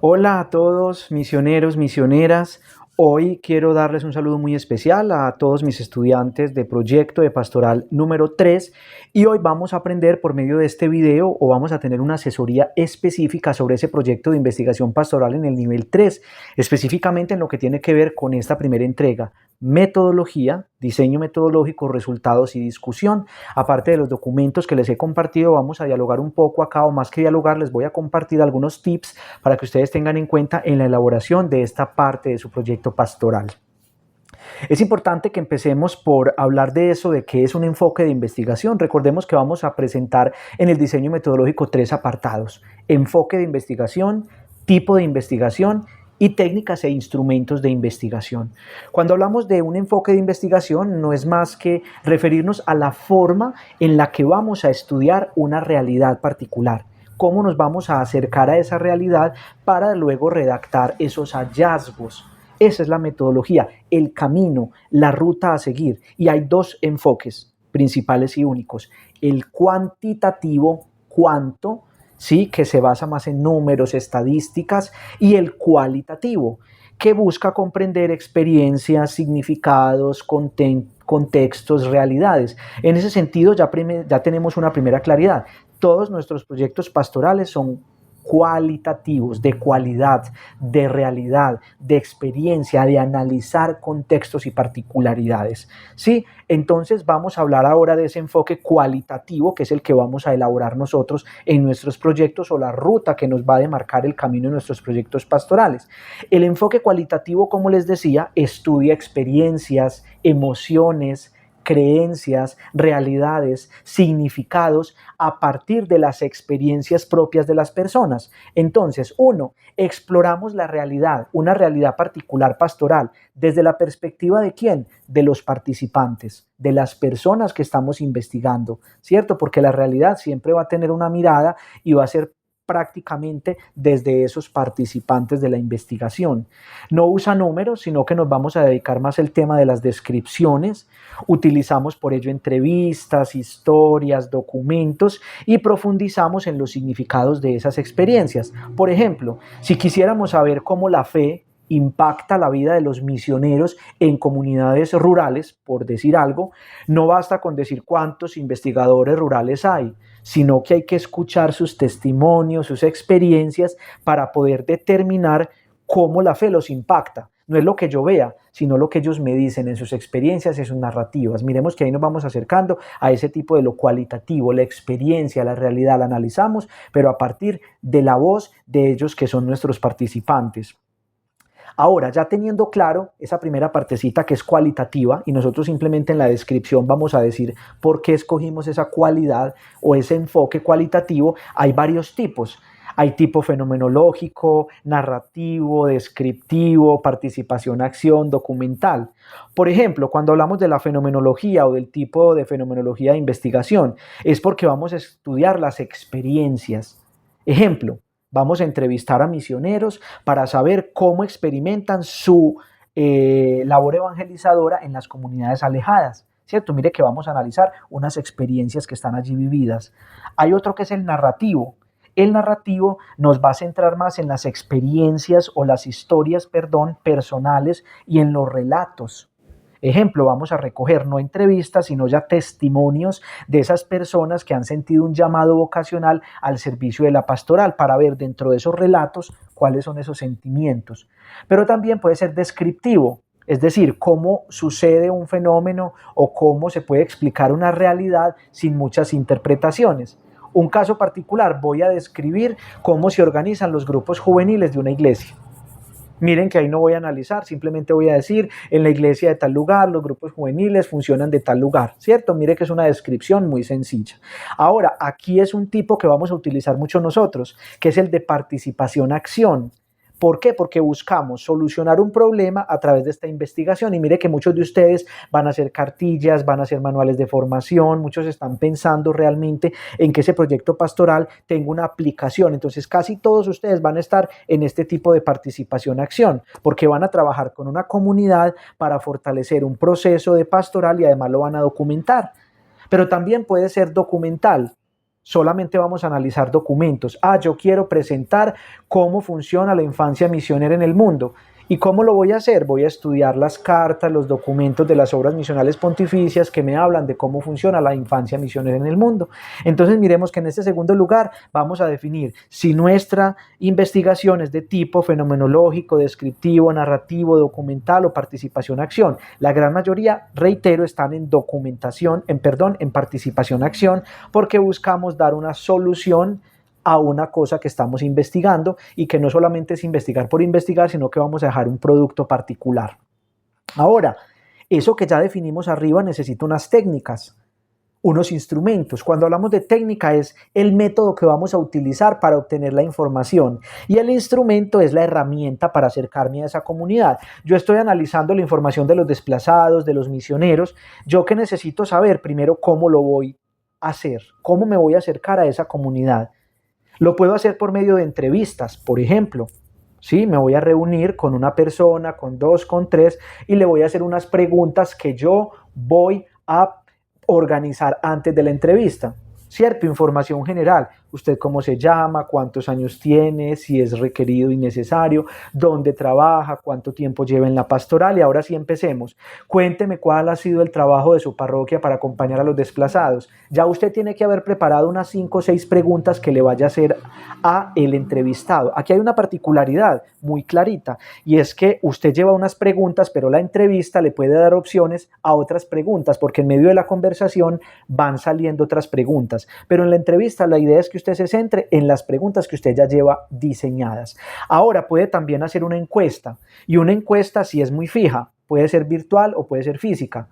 Hola a todos, misioneros, misioneras. Hoy quiero darles un saludo muy especial a todos mis estudiantes de proyecto de pastoral número 3 y hoy vamos a aprender por medio de este video o vamos a tener una asesoría específica sobre ese proyecto de investigación pastoral en el nivel 3, específicamente en lo que tiene que ver con esta primera entrega, metodología, diseño metodológico, resultados y discusión. Aparte de los documentos que les he compartido, vamos a dialogar un poco acá, o más que dialogar, les voy a compartir algunos tips para que ustedes tengan en cuenta en la elaboración de esta parte de su proyecto pastoral. Es importante que empecemos por hablar de eso, de qué es un enfoque de investigación. Recordemos que vamos a presentar en el diseño metodológico 3 apartados: enfoque de investigación, tipo de investigación y técnicas e instrumentos de investigación. Cuando hablamos de un enfoque de investigación, no es más que referirnos a la forma en la que vamos a estudiar una realidad particular, cómo nos vamos a acercar a esa realidad para luego redactar esos hallazgos. Esa es la metodología, el camino, la ruta a seguir. Y hay dos enfoques principales y únicos: el cuantitativo, cuánto, ¿sí?, que se basa más en números, estadísticas, y el cualitativo, que busca comprender experiencias, significados, contextos, realidades. En ese sentido, ya tenemos una primera claridad. Todos nuestros proyectos pastorales son cualitativos, de cualidad, de realidad, de experiencia, de analizar contextos y particularidades. ¿Sí? Entonces vamos a hablar ahora de ese enfoque cualitativo, que es el que vamos a elaborar nosotros en nuestros proyectos, o la ruta que nos va a demarcar el camino en nuestros proyectos pastorales. El enfoque cualitativo, como les decía, estudia experiencias, emociones, creencias, realidades, significados a partir de las experiencias propias de las personas. Entonces, exploramos la realidad, una realidad particular pastoral, desde la perspectiva ¿de quién? De los participantes, de las personas que estamos investigando, ¿cierto? Porque la realidad siempre va a tener una mirada y va a ser prácticamente desde esos participantes de la investigación. No usa números, sino que nos vamos a dedicar más al tema de las descripciones. Utilizamos por ello entrevistas, historias, documentos, y profundizamos en los significados de esas experiencias. Por ejemplo, si quisiéramos saber cómo la fe impacta la vida de los misioneros en comunidades rurales, por decir algo, no basta con decir cuántos investigadores rurales hay, sino que hay que escuchar sus testimonios, sus experiencias, para poder determinar cómo la fe los impacta. No es lo que yo vea, sino lo que ellos me dicen en sus experiencias y sus narrativas. Miremos que ahí nos vamos acercando a ese tipo de lo cualitativo, la experiencia, la realidad, la analizamos, pero a partir de la voz de ellos, que son nuestros participantes. Ahora, ya teniendo claro esa primera partecita que es cualitativa, y nosotros simplemente en la descripción vamos a decir por qué escogimos esa cualidad o ese enfoque cualitativo, hay varios tipos. Hay tipo fenomenológico, narrativo, descriptivo, participación, acción, documental. Por ejemplo, cuando hablamos de la fenomenología o del tipo de fenomenología de investigación, es porque vamos a estudiar las experiencias. Ejemplo, vamos a entrevistar a misioneros para saber cómo experimentan su labor evangelizadora en las comunidades alejadas, ¿cierto? Mire que vamos a analizar unas experiencias que están allí vividas. Hay otro que es el narrativo. El narrativo nos va a centrar más en las experiencias o las historias, personales, y en los relatos. Ejemplo, vamos a recoger no entrevistas, sino ya testimonios de esas personas que han sentido un llamado vocacional al servicio de la pastoral, para ver dentro de esos relatos cuáles son esos sentimientos. Pero también puede ser descriptivo, es decir, cómo sucede un fenómeno o cómo se puede explicar una realidad sin muchas interpretaciones. Un caso particular, voy a describir cómo se organizan los grupos juveniles de una iglesia. Miren que ahí no voy a analizar, simplemente voy a decir: en la iglesia de tal lugar, los grupos juveniles funcionan de tal lugar, ¿cierto? Mire que es una descripción muy sencilla. Ahora, aquí es un tipo que vamos a utilizar mucho nosotros, que es el de participación-acción. ¿Por qué? Porque buscamos solucionar un problema a través de esta investigación. Y mire que muchos de ustedes van a hacer cartillas, van a hacer manuales de formación, muchos están pensando realmente en que ese proyecto pastoral tenga una aplicación. Entonces casi todos ustedes van a estar en este tipo de participación-acción, porque van a trabajar con una comunidad para fortalecer un proceso de pastoral y además lo van a documentar. Pero también puede ser documental. Solamente vamos a analizar documentos. Yo quiero presentar cómo funciona la infancia misionera en el mundo. ¿Y cómo lo voy a hacer? Voy a estudiar las cartas, los documentos de las obras misionales pontificias que me hablan de cómo funciona la infancia misionera en el mundo. Entonces miremos que en este segundo lugar vamos a definir si nuestra investigación es de tipo fenomenológico, descriptivo, narrativo, documental o participación-acción. La gran mayoría, reitero, están en en participación-acción, porque buscamos dar una solución a una cosa que estamos investigando y que no solamente es investigar por investigar, sino que vamos a dejar un producto particular. Ahora, eso que ya definimos arriba necesita unas técnicas, unos instrumentos. Cuando hablamos de técnica es el método que vamos a utilizar para obtener la información y el instrumento es la herramienta para acercarme a esa comunidad. Yo estoy analizando la información de los desplazados, de los misioneros. Yo que necesito saber primero cómo lo voy a hacer, cómo me voy a acercar a esa comunidad. Lo puedo hacer por medio de entrevistas, por ejemplo. ¿Sí? Me voy a reunir con una persona, con dos, con tres, y le voy a hacer unas preguntas que yo voy a organizar antes de la entrevista. ¿Cierto? Información general. Usted cómo se llama, cuántos años tiene, si es requerido y necesario, dónde trabaja, cuánto tiempo lleva en la pastoral. Y ahora sí empecemos. Cuénteme cuál ha sido el trabajo de su parroquia para acompañar a los desplazados. Ya usted tiene que haber preparado unas 5 o 6 preguntas que le vaya a hacer a el entrevistado. Aquí hay una particularidad muy clarita y es que usted lleva unas preguntas, pero la entrevista le puede dar opciones a otras preguntas porque en medio de la conversación van saliendo otras preguntas. Pero en la entrevista la idea es que usted se centre en las preguntas que usted ya lleva diseñadas. Ahora puede también hacer una encuesta y una encuesta si es muy fija, puede ser virtual o puede ser física,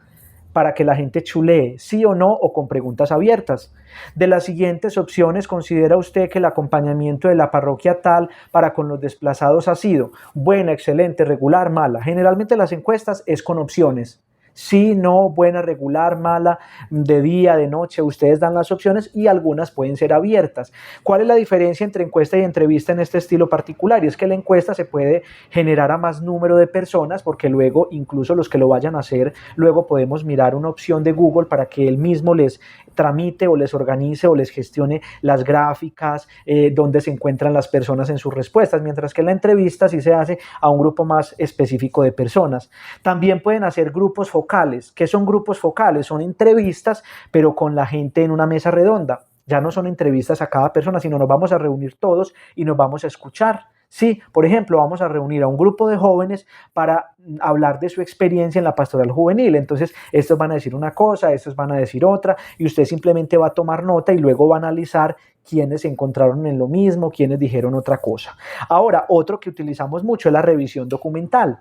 para que la gente chulee sí o no o con preguntas abiertas. De las siguientes opciones, ¿considera usted que el acompañamiento de la parroquia tal para con los desplazados ha sido buena, excelente, regular, mala? Generalmente las encuestas es con opciones. Sí, no, buena, regular, mala, de día, de noche, ustedes dan las opciones y algunas pueden ser abiertas. ¿Cuál es la diferencia entre encuesta y entrevista en este estilo particular? Y es que la encuesta se puede generar a más número de personas porque luego, incluso los que lo vayan a hacer, luego podemos mirar una opción de Google para que él mismo les tramite o les organice o les gestione las gráficas, donde se encuentran las personas en sus respuestas, mientras que la entrevista sí se hace a un grupo más específico de personas. También pueden hacer grupos focales. ¿Qué son grupos focales? Son entrevistas, pero con la gente en una mesa redonda. Ya no son entrevistas a cada persona, sino nos vamos a reunir todos y nos vamos a escuchar. Sí, por ejemplo, vamos a reunir a un grupo de jóvenes para hablar de su experiencia en la pastoral juvenil. Entonces, estos van a decir una cosa, estos van a decir otra, y usted simplemente va a tomar nota y luego va a analizar quiénes se encontraron en lo mismo, quiénes dijeron otra cosa. Ahora, otro que utilizamos mucho es la revisión documental.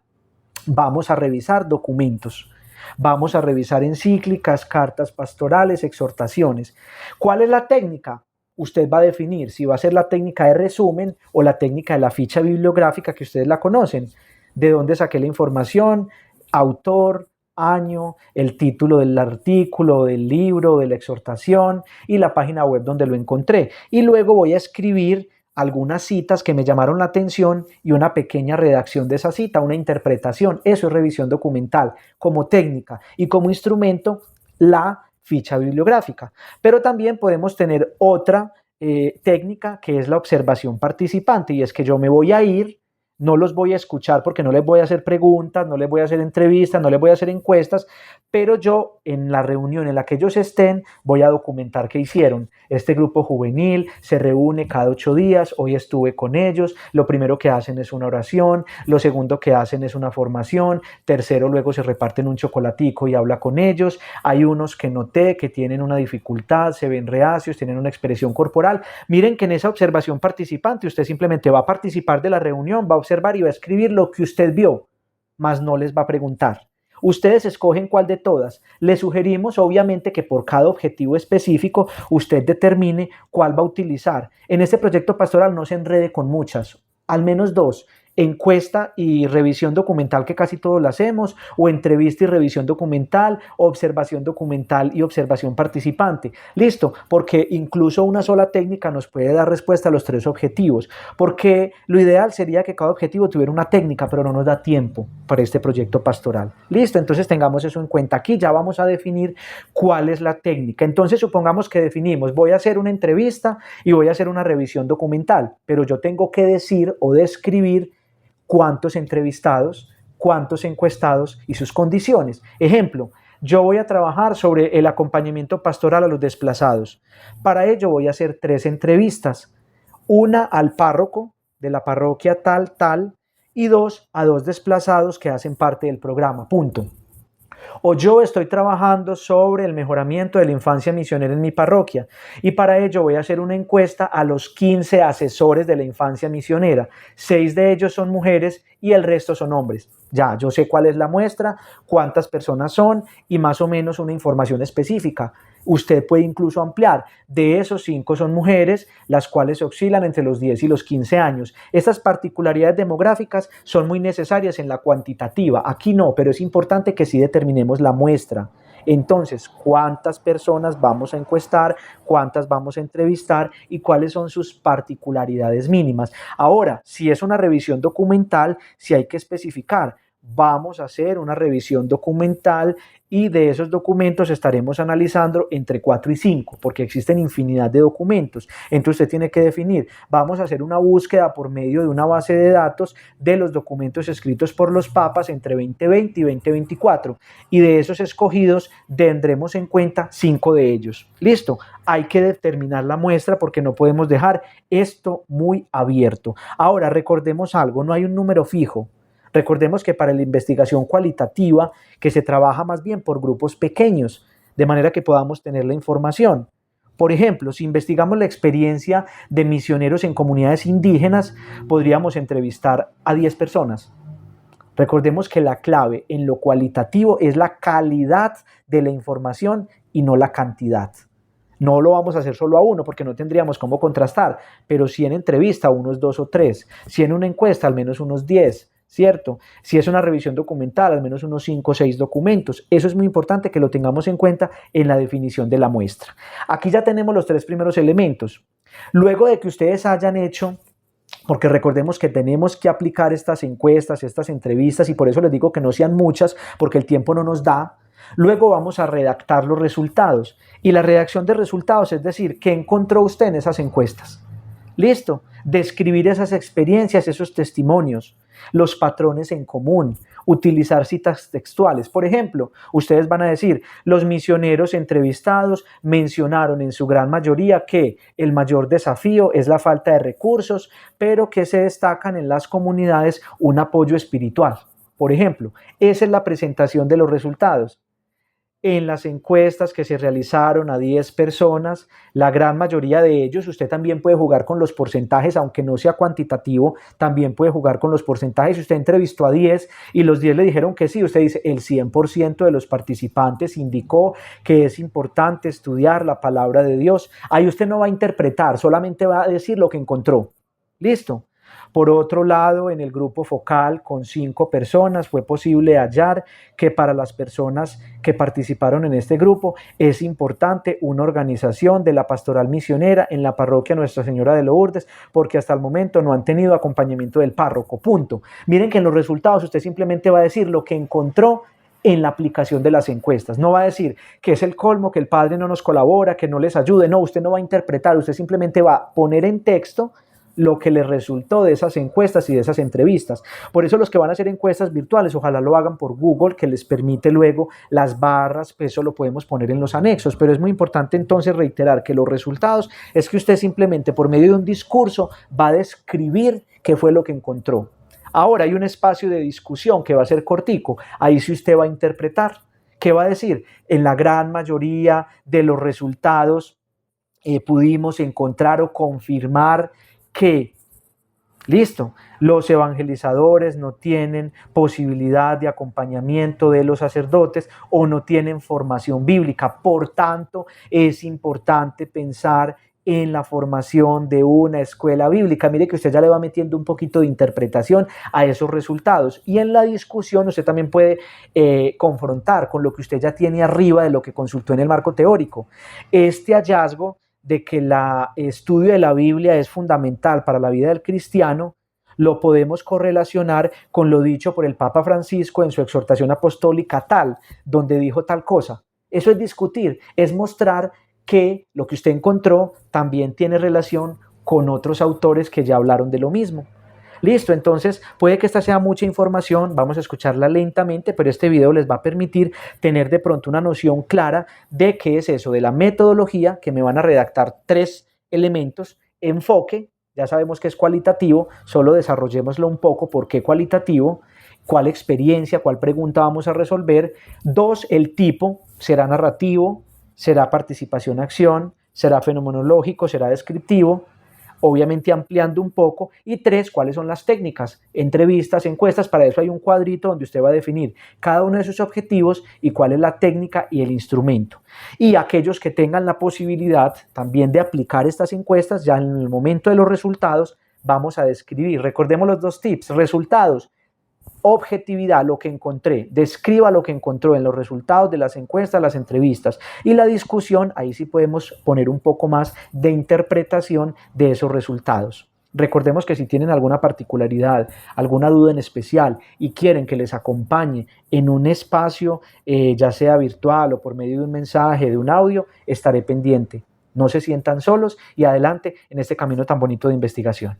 Vamos a revisar documentos. Vamos a revisar encíclicas, cartas pastorales, exhortaciones. ¿Cuál es la técnica? Usted va a definir si va a ser la técnica de resumen o la técnica de la ficha bibliográfica que ustedes la conocen. ¿De dónde saqué la información? Autor, año, el título del artículo, del libro, de la exhortación y la página web donde lo encontré. Y luego voy a escribir algunas citas que me llamaron la atención y una pequeña redacción de esa cita, una interpretación. Eso es revisión documental como técnica y como instrumento la ficha bibliográfica. Pero también podemos tener otra técnica que es la observación participante y es que yo me voy a ir, no los voy a escuchar porque no les voy a hacer preguntas, no les voy a hacer entrevistas, no les voy a hacer encuestas, pero yo en la reunión en la que ellos estén voy a documentar qué hicieron. Este grupo juvenil se reúne cada 8 días, hoy estuve con ellos, lo primero que hacen es una oración, lo segundo que hacen es una formación, tercero luego se reparten un chocolatico y habla con ellos, hay unos que noté que tienen una dificultad, se ven reacios, tienen una expresión corporal. Miren que en esa observación participante usted simplemente va a participar de la reunión, va a observar y va a escribir lo que usted vio, mas no les va a preguntar. Ustedes escogen cuál de todas. Les sugerimos obviamente que por cada objetivo específico usted determine cuál va a utilizar. En este proyecto pastoral no se enrede con muchas, al menos 2. encuesta y revisión documental, que casi todos la hacemos, o entrevista y revisión documental, observación documental y observación participante. Listo, porque incluso una sola técnica nos puede dar respuesta a los tres objetivos, porque lo ideal sería que cada objetivo tuviera una técnica, pero no nos da tiempo para este proyecto pastoral. Listo, entonces tengamos eso en cuenta. Aquí ya vamos a definir cuál es la técnica. Entonces supongamos que definimos, voy a hacer una entrevista y voy a hacer una revisión documental, pero yo tengo que decir o describir cuántos entrevistados, cuántos encuestados y sus condiciones. Ejemplo, yo voy a trabajar sobre el acompañamiento pastoral a los desplazados. Para ello voy a hacer 3 entrevistas, una al párroco de la parroquia tal, tal, y 2 a 2 desplazados que hacen parte del programa, punto. O yo estoy trabajando sobre el mejoramiento de la infancia misionera en mi parroquia y para ello voy a hacer una encuesta a los 15 asesores de la infancia misionera. 6 de ellos son mujeres y el resto son hombres. Ya, yo sé cuál es la muestra, cuántas personas son y más o menos una información específica. Usted puede incluso ampliar. De esos 5 son mujeres, las cuales oscilan entre los 10 y los 15 años. Estas particularidades demográficas son muy necesarias en la cuantitativa. Aquí no, pero es importante que sí determinemos la muestra. Entonces, ¿cuántas personas vamos a encuestar? ¿Cuántas vamos a entrevistar? ¿Y cuáles son sus particularidades mínimas? Ahora, si es una revisión documental, sí hay que especificar. Vamos a hacer una revisión documental y de esos documentos estaremos analizando entre 4 y 5, porque existen infinidad de documentos. Entonces usted tiene que definir, vamos a hacer una búsqueda por medio de una base de datos de los documentos escritos por los papas entre 2020 y 2024, y de esos escogidos tendremos en cuenta 5 de ellos. Listo, hay que determinar la muestra porque no podemos dejar esto muy abierto. Ahora, recordemos algo, no hay un número fijo. Recordemos que para la investigación cualitativa, que se trabaja más bien por grupos pequeños, de manera que podamos tener la información. Por ejemplo, si investigamos la experiencia de misioneros en comunidades indígenas, podríamos entrevistar a 10 personas. Recordemos que la clave en lo cualitativo es la calidad de la información y no la cantidad. No lo vamos a hacer solo a uno porque no tendríamos cómo contrastar, pero si en entrevista unos 2 o 3, si en una encuesta al menos unos 10, ¿cierto? Si es una revisión documental, al menos unos 5 o 6 documentos. Eso es muy importante que lo tengamos en cuenta en la definición de la muestra. Aquí ya tenemos los 3 primeros elementos. Luego de que ustedes hayan hecho, porque recordemos que tenemos que aplicar estas encuestas, estas entrevistas, y por eso les digo que no sean muchas, porque el tiempo no nos da. Luego vamos a redactar los resultados. Y la redacción de resultados, es decir, ¿qué encontró usted en esas encuestas? Listo, describir esas experiencias, esos testimonios, los patrones en común, utilizar citas textuales. Por ejemplo, ustedes van a decir, los misioneros entrevistados mencionaron en su gran mayoría que el mayor desafío es la falta de recursos, pero que se destacan en las comunidades un apoyo espiritual. Por ejemplo, esa es la presentación de los resultados. En las encuestas que se realizaron a 10 personas, la gran mayoría de ellos, usted también puede jugar con los porcentajes, aunque no sea cuantitativo, también puede jugar con los porcentajes. Si usted entrevistó a 10 y los 10 le dijeron que sí, usted dice, el 100% de los participantes indicó que es importante estudiar la palabra de Dios. Ahí usted no va a interpretar, solamente va a decir lo que encontró. ¿Listo? Por otro lado, en el grupo focal con 5 personas fue posible hallar que para las personas que participaron en este grupo es importante una organización de la pastoral misionera en la parroquia Nuestra Señora de Lourdes, porque hasta el momento no han tenido acompañamiento del párroco, punto. Miren que en los resultados usted simplemente va a decir lo que encontró en la aplicación de las encuestas. No va a decir que es el colmo, que el padre no nos colabora, que no les ayude. No, usted no va a interpretar, usted simplemente va a poner en texto lo que les resultó de esas encuestas y de esas entrevistas. Por eso los que van a hacer encuestas virtuales, ojalá lo hagan por Google, que les permite luego las barras, pues eso lo podemos poner en los anexos, pero es muy importante entonces reiterar que los resultados es que usted simplemente por medio de un discurso va a describir qué fue lo que encontró. Ahora hay un espacio de discusión que va a ser cortico, ahí sí usted va a interpretar. ¿Qué va a decir? En la gran mayoría de los resultados pudimos encontrar o confirmar que, listo, los evangelizadores no tienen posibilidad de acompañamiento de los sacerdotes o no tienen formación bíblica. Por tanto, es importante pensar en la formación de una escuela bíblica. Mire que usted ya le va metiendo un poquito de interpretación a esos resultados, y en la discusión usted también puede confrontar con lo que usted ya tiene arriba de lo que consultó en el marco teórico. Este hallazgo de que el estudio de la Biblia es fundamental para la vida del cristiano lo podemos correlacionar con lo dicho por el Papa Francisco en su exhortación apostólica tal, donde dijo tal cosa. Eso es discutir, es mostrar que lo que usted encontró también tiene relación con otros autores que ya hablaron de lo mismo. Listo, entonces puede que esta sea mucha información, vamos a escucharla lentamente, pero este video les va a permitir tener de pronto una noción clara de qué es eso, de la metodología, que me van a redactar 3 elementos: enfoque, ya sabemos que es cualitativo, solo desarrollémoslo un poco. ¿Por qué cualitativo? ¿Cuál experiencia, cuál pregunta vamos a resolver? 2, el tipo, ¿será narrativo? ¿Será participación-acción? ¿Será fenomenológico? ¿Será descriptivo? Obviamente ampliando un poco. Y 3, ¿cuáles son las técnicas? Entrevistas, encuestas. Para eso hay un cuadrito donde usted va a definir cada uno de sus objetivos y cuál es la técnica y el instrumento. Y aquellos que tengan la posibilidad también de aplicar estas encuestas, ya en el momento de los resultados vamos a describir. Recordemos los 2 tips: resultados, objetividad, lo que encontré, describa lo que encontró en los resultados de las encuestas, las entrevistas, y la discusión, ahí sí podemos poner un poco más de interpretación de esos resultados. Recordemos que si tienen alguna particularidad, alguna duda en especial y quieren que les acompañe en un espacio, ya sea virtual o por medio de un mensaje, de un audio, estaré pendiente. No se sientan solos y adelante en este camino tan bonito de investigación.